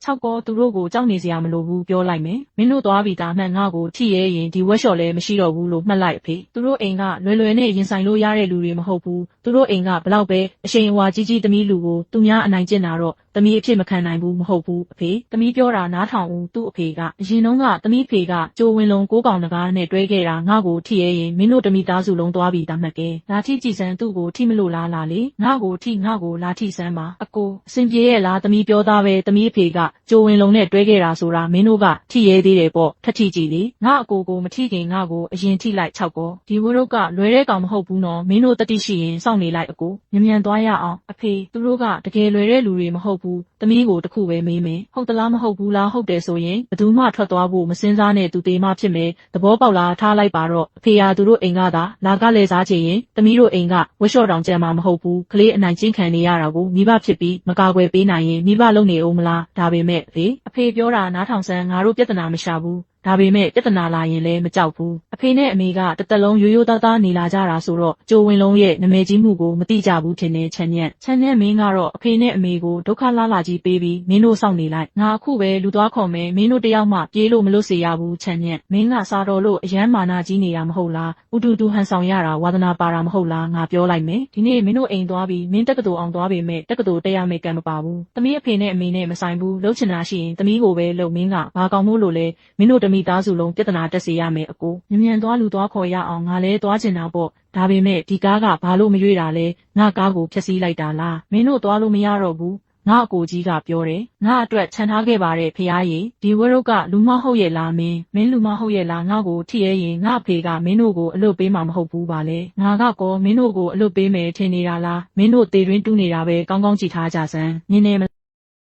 6ကောသူတို့ကိုကြောက်နေစရာမလိုဘူးပြောလိုက်မယ်မင်းတို့သွားပြီးသားမှန်ငါ့ကိုထိရဲရင်ဒီဝက်လျှော်လည်းမရှိတော့ဘူးလို့မှတ်လိုက်အဖေသူတို့အိမ်ကလွယ်နဲ့ရင်ဆိုင်လို့ရတဲ့လူတွေမဟုတ်ဘူးသူတို့အိမ်ကဘလောက်ပဲအရှိန်အဝါကြီးသမီးလူကိုသူများအနိုင်ကျင့်တာတော့သမီးအဖြစ်မခံနိုင်ဘူးမဟုတ်ဘူးအဖေသမီးပြောတာနားထောင်ဦးသူ့အဖေကအရင်တုန်းကသမီးဖေကကြိုဝင်လုံး6ကောင်တကားနဲ့တွဲခဲ့တာငါ့ကိုထိရဲရင်မင်းတို့တမိသားစုလုံးသွားပြီးသားမှတ်ကဲလာထိကြည်စံသူ့ကိုထိမလို့လားလေငါ့ကိုထိငါ့ကိုလာထိစမ်းပါအကိုအစဉ်ပြေရဲ့လားသမီးပြောသားပဲသမီးအဖေကကြိုဝင်လုံးနဲ့တွဲခဲ့တာဆိုတာမင်းတို့ကထိရဲသေးတယ်ပေါ့ထထိကြည်လေငါအကိုကိုမထိခင်ငါကိုအရင်ထိလိုက်6ကောဒီဝရုတ်ကလွယ်တဲ့ကောင်မဟုတ်ဘူးနော်မင်းတို့တတိရှိရင်စောင့်နေလိုက်အကိုမြန်သွားရအောင်အဖေသူတို့ကတကယ်လွယ်တဲ့လူတွေမဟုတ်ဘူးသမီးကိုတခုပဲမေးမယ်ဟုတ်သလားမဟုတ်ဘူးလားဟုတ်တယ်ဆိုရင်ဘယ်သူမှထွက်သွားဖို့မစင်းစားနဲ့သူသေးမှဖြစ်မယ်သဘောပေါက်လားထားလိုက်ပါတော့အဖေကသူတို့အိမ်ကသာလာကလဲစားချင်ရင်သမီးတို့အိမ်ကဝက်လျှော့တောင်ကြံမှာမဟုတ်ဘူးကလေးအနိုင်ကျင့်ခံနေရတာကိုမိဘဖြစ်ပြီးမကာကွယ်ပေးနိုင်ရင်မိဘလုံနေအောင်မလားဒါပေမဲ့အဖေပြောတာနားထောင်စမ်းငါတို့ပြဿနာမရှာဘူးဒါပေမဲ့ပြဿနာလာရင်လည်းမကြောက်ဘူးအဖေနဲ့အမေကတသက်လုံးရိုးရိုးသားသားနေလာကြတာဆိုတော့ကြိုဝင်လုံးရဲ့နာမည်ကြီးမှုကိုမသိကြဘူးထင်တယ်ချမ်းညက်မင်းကတော့အဖေနဲ့အမေကိုဒုက္ခလာကြီးပေးပြီးမင်းတို့စောင့်နေလိုက်ငါအခုပဲလူသွားခေါ်မယ်မင်းတို့တယောက်မှပြေးလို့မလွတ်စေရဘူးချမ်းညက်မင်းကစားတော်လို့အယမ်းမာနာကြီးနေတာမဟုတ်လားဥတူတူဟန်ဆောင်ရတာဝါသနာပါတာမဟုတ်လားငါပြောလိုက်မယ်ဒီနေ့မင်းတို့အိမ်သွားပြီးမင်းတက္ကသိုလ်အောင်သွားပေမဲ့တက္ကသိုလ်တက်ရမယ့်ကံမပါဘူးသမီးအဖေနဲ့အမေနဲ့မဆိုင်ဘူးလှုပ်ချင်တာရှိရင်သမီးကိုပဲလှုပ်မင်းကဘာကောင်းမို့လို့လဲမင်းတို့တမိသားစုလုံးပြဿနာတက်စေရမယ်အကိုမြန်သွားလူသွားခေါ်ရအောင်ငါလည်းသွားချင်တာပေါ့ဒါပေမဲ့ဒီကားကဘာလို့မရွေ့တာလဲငါကားကိုဖျက်ဆီးလိုက်တာလားမင်းတို့သွားလို့မရတော့ဘူးငါအကိုကြီးကပြောတယ်ငါအတွက်ခြံထားခဲ့ပါတဲ့ဖရားကြီးဒီဝရုတ်ကလူမဟုတ်ရဲ့လားမင်းလူမဟုတ်ရဲ့လားငါကိုထိရဲရင်ငါအဖေကမင်းတို့ကိုအလွတ်ပေးမှာမဟုတ်ဘူးပါလေငါကကောမင်းတို့ကိုအလွတ်ပေးမယ်ထင်နေတာလားမင်းတို့သေတွင်းတူးနေတာပဲကောင်းကောင်းကြည့်ထားကြစမ်းနင်းနေ